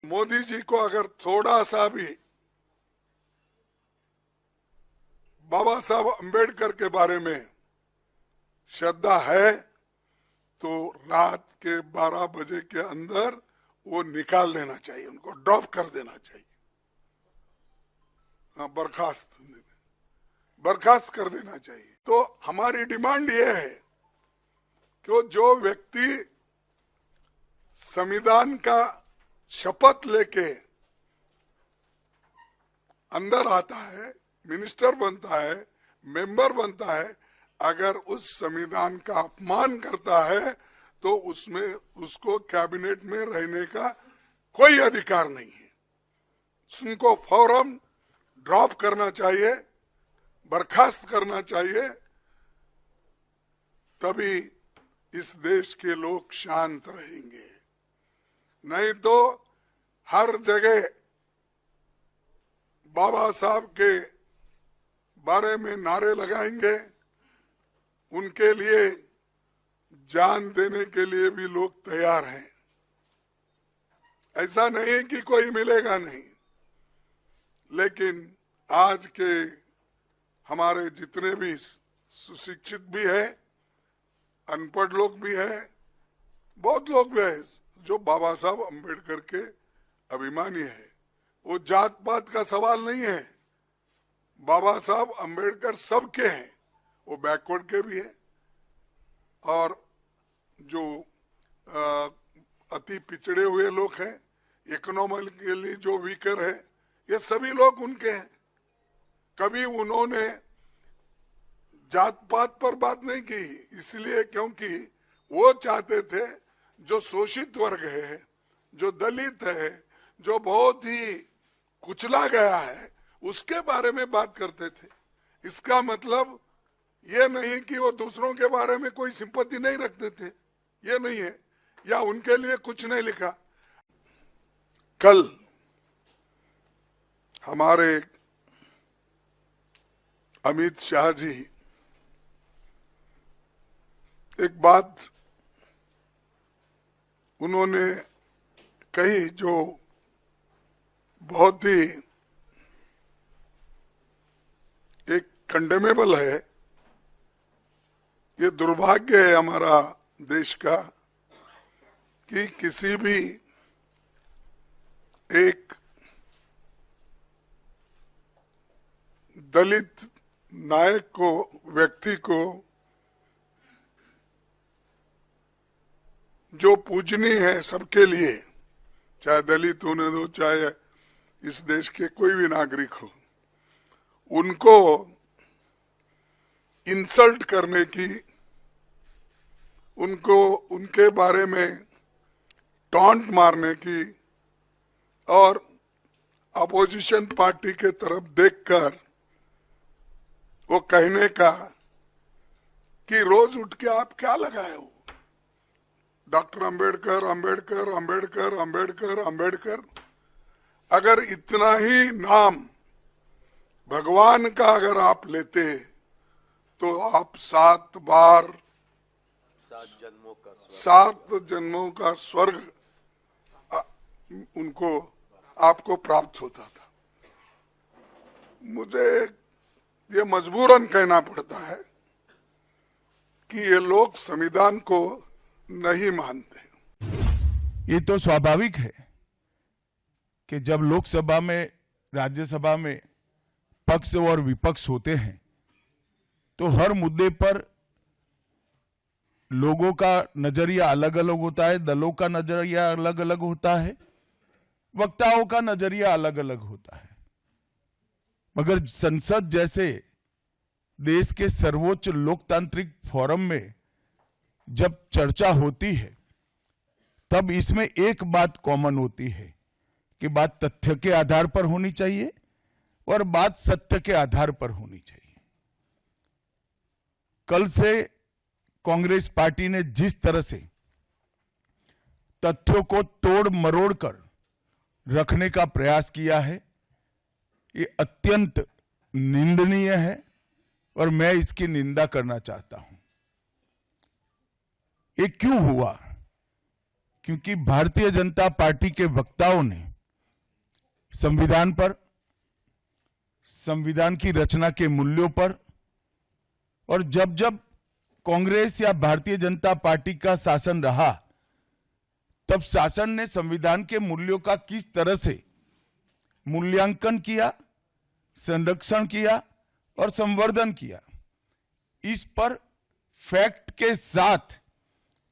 मोदी जी को अगर थोड़ा सा भी बाबा साहब अंबेडकर के बारे में श्रद्धा है तो रात के 12 बजे के अंदर वो निकाल देना चाहिए, उनको ड्रॉप कर देना चाहिए, बर्खास्त कर देना चाहिए। तो हमारी डिमांड ये है कि जो व्यक्ति संविधान का शपथ लेके अंदर आता है, मिनिस्टर बनता है, मेंबर बनता है, अगर उस संविधान का अपमान करता है तो उसमें उसको कैबिनेट में रहने का कोई अधिकार नहीं है। उनको फौरन ड्रॉप करना चाहिए, बर्खास्त करना चाहिए, तभी इस देश के लोग शांत रहेंगे। नहीं तो हर जगह बाबा साहब के बारे में नारे लगाएंगे, उनके लिए जान देने के लिए भी लोग तैयार हैं। ऐसा नहीं कि कोई मिलेगा नहीं, लेकिन आज के हमारे जितने भी सुशिक्षित भी है, अनपढ़ लोग भी है, बहुत लोग भी है जो बाबा साहब अंबेडकर के अभिमानी है। वो जात पात का सवाल नहीं है, बाबा साहब अंबेडकर सबके हैं, वो बैकवर्ड के भी हैं और जो अति पिछड़े हुए लोग हैं, इकोनॉमिकली जो वीकर है, ये सभी लोग उनके हैं। कभी उन्होंने जात पात पर बात नहीं की, इसलिए क्योंकि वो चाहते थे जो शोषित वर्ग है, जो दलित है, जो बहुत ही कुचला गया है, उसके बारे में बात करते थे। इसका मतलब ये नहीं कि वो दूसरों के बारे में कोई सिंपैथी नहीं रखते थे, ये नहीं है, या उनके लिए कुछ नहीं लिखा। कल हमारे अमित शाह जी एक बात उन्होंने कही जो बहुत ही एक कंडेमेबल है। ये दुर्भाग्य है हमारा देश का कि किसी भी एक दलित नायक को, व्यक्ति को जो पूजनीय है सबके लिए, चाहे दलित होने दो, चाहे इस देश के कोई भी नागरिक हो, उनको इंसल्ट करने की, उनको उनके बारे में टॉन्ट मारने की और अपोजिशन पार्टी के तरफ देखकर वो कहने का कि रोज उठ के आप क्या लगाए हो, डॉक्टर अंबेडकर अंबेडकर अंबेडकर अंबेडकर अंबेडकर। अगर इतना ही नाम भगवान का अगर आप लेते तो आप 7 जन्मों का स्वर्ग उनको आपको प्राप्त होता था। मुझे ये मजबूरन कहना पड़ता है कि ये लोग संविधान को नहीं मानते। ये तो स्वाभाविक है कि जब लोकसभा में, राज्यसभा में पक्ष और विपक्ष होते हैं तो हर मुद्दे पर लोगों का नजरिया अलग अलग होता है, दलों का नजरिया अलग अलग होता है, वक्ताओं का नजरिया अलग अलग होता है। मगर संसद जैसे देश के सर्वोच्च लोकतांत्रिक फोरम में जब चर्चा होती है तब इसमें एक बात कॉमन होती है कि बात तथ्य के आधार पर होनी चाहिए और बात सत्य के आधार पर होनी चाहिए। कल से कांग्रेस पार्टी ने जिस तरह से तथ्यों को तोड़ मरोड़ कर रखने का प्रयास किया है, ये अत्यंत निंदनीय है और मैं इसकी निंदा करना चाहता हूं। ये क्यों हुआ? क्योंकि भारतीय जनता पार्टी के वक्ताओं ने संविधान पर, संविधान की रचना के मूल्यों पर, और जब जब कांग्रेस या भारतीय जनता पार्टी का शासन रहा तब शासन ने संविधान के मूल्यों का किस तरह से मूल्यांकन किया, संरक्षण किया और संवर्धन किया, इस पर फैक्ट के साथ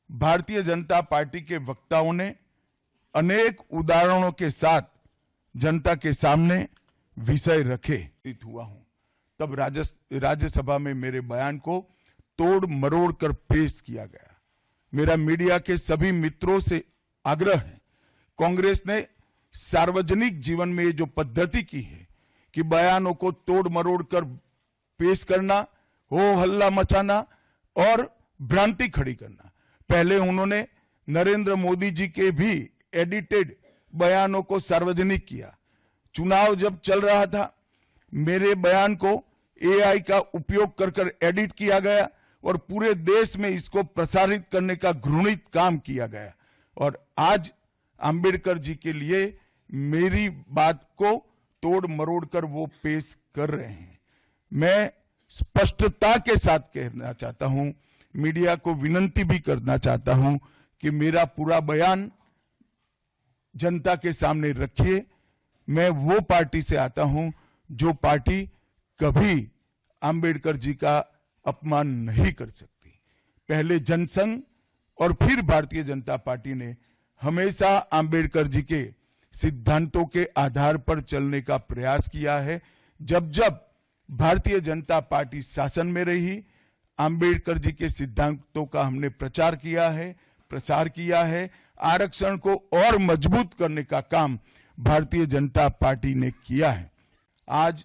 भारतीय जनता पार्टी के वक्ताओं ने अनेक उदाहरणों के साथ जनता के सामने विषय रखे। हुआ हूं तब राज्यसभा में मेरे बयान को तोड़ मरोड़ कर पेश किया गया। मेरा मीडिया के सभी मित्रों से आग्रह है, कांग्रेस ने सार्वजनिक जीवन में ये जो पद्धति की है कि बयानों को तोड़ मरोड़ कर पेश करना, हो हल्ला मचाना और भ्रांति खड़ी करना। पहले उन्होंने नरेंद्र मोदी जी के भी एडिटेड बयानों को सार्वजनिक किया। चुनाव जब चल रहा था, मेरे बयान को एआई का उपयोग कर एडिट किया गया और पूरे देश में इसको प्रसारित करने का घृणित काम किया गया। और आज अंबेडकर जी के लिए मेरी बात को तोड़ मरोड़ कर वो पेश कर रहे हैं। मैं स्पष्टता के साथ कहना चाहता हूं, मीडिया को विनती भी करना चाहता हूं कि मेरा पूरा बयान जनता के सामने रखिए। मैं वो पार्टी से आता हूं जो पार्टी कभी अंबेडकर जी का अपमान नहीं कर सकती। पहले जनसंघ और फिर भारतीय जनता पार्टी ने हमेशा अंबेडकर जी के सिद्धांतों के आधार पर चलने का प्रयास किया है। जब जब भारतीय जनता पार्टी शासन में रही, अंबेडकर जी के सिद्धांतों का हमने प्रचार किया है। आरक्षण को और मजबूत करने का काम भारतीय जनता पार्टी ने किया है। आज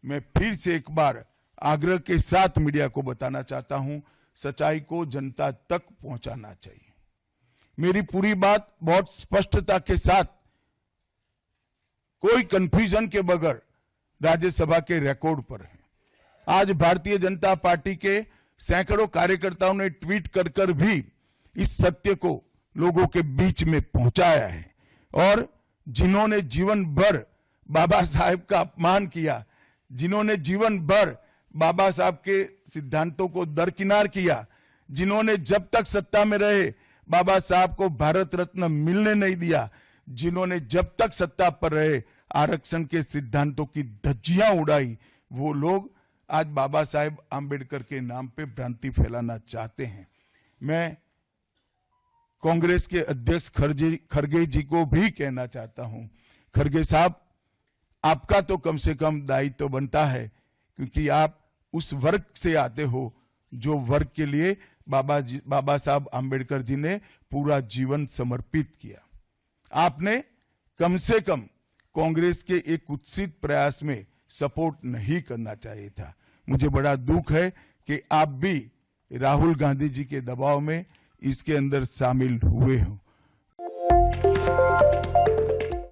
मैं फिर से एक बार आग्रह के साथ मीडिया को बताना चाहता हूं, सच्चाई को जनता तक पहुंचाना चाहिए। मेरी पूरी बात बहुत स्पष्टता के साथ, कोई कंफ्यूजन के बगैर राज्यसभा के रिकॉर्ड पर है। आज भारतीय जनता पार्टी के सैकड़ों कार्यकर्ताओं ने ट्वीट कर भी इस सत्य को लोगों के बीच में पहुंचाया है। और जिन्होंने जीवन भर बाबा साहेब का अपमान किया, जिन्होंने जीवन भर बाबा साहब के सिद्धांतों को दरकिनार किया, जिन्होंने जब तक सत्ता में रहे बाबा साहब को भारत रत्न मिलने नहीं दिया, जिन्होंने जब तक सत्ता पर रहे आरक्षण के सिद्धांतों की धज्जियां उड़ाई, वो लोग आज बाबा साहेब आंबेडकर के नाम पे भ्रांति फैलाना चाहते हैं। मैं कांग्रेस के अध्यक्ष खरगे जी को भी कहना चाहता हूं, खरगे साहब, आपका तो कम से कम दायित्व तो बनता है, क्योंकि आप उस वर्ग से आते हो जो वर्ग के लिए बाबा साहब आंबेडकर जी ने पूरा जीवन समर्पित किया। आपने कम से कम कांग्रेस के एक कुत्सित प्रयास में सपोर्ट नहीं करना चाहिए था। मुझे बड़ा दुख है कि आप भी राहुल गांधी जी के दबाव में इसके अंदर शामिल हुए हो।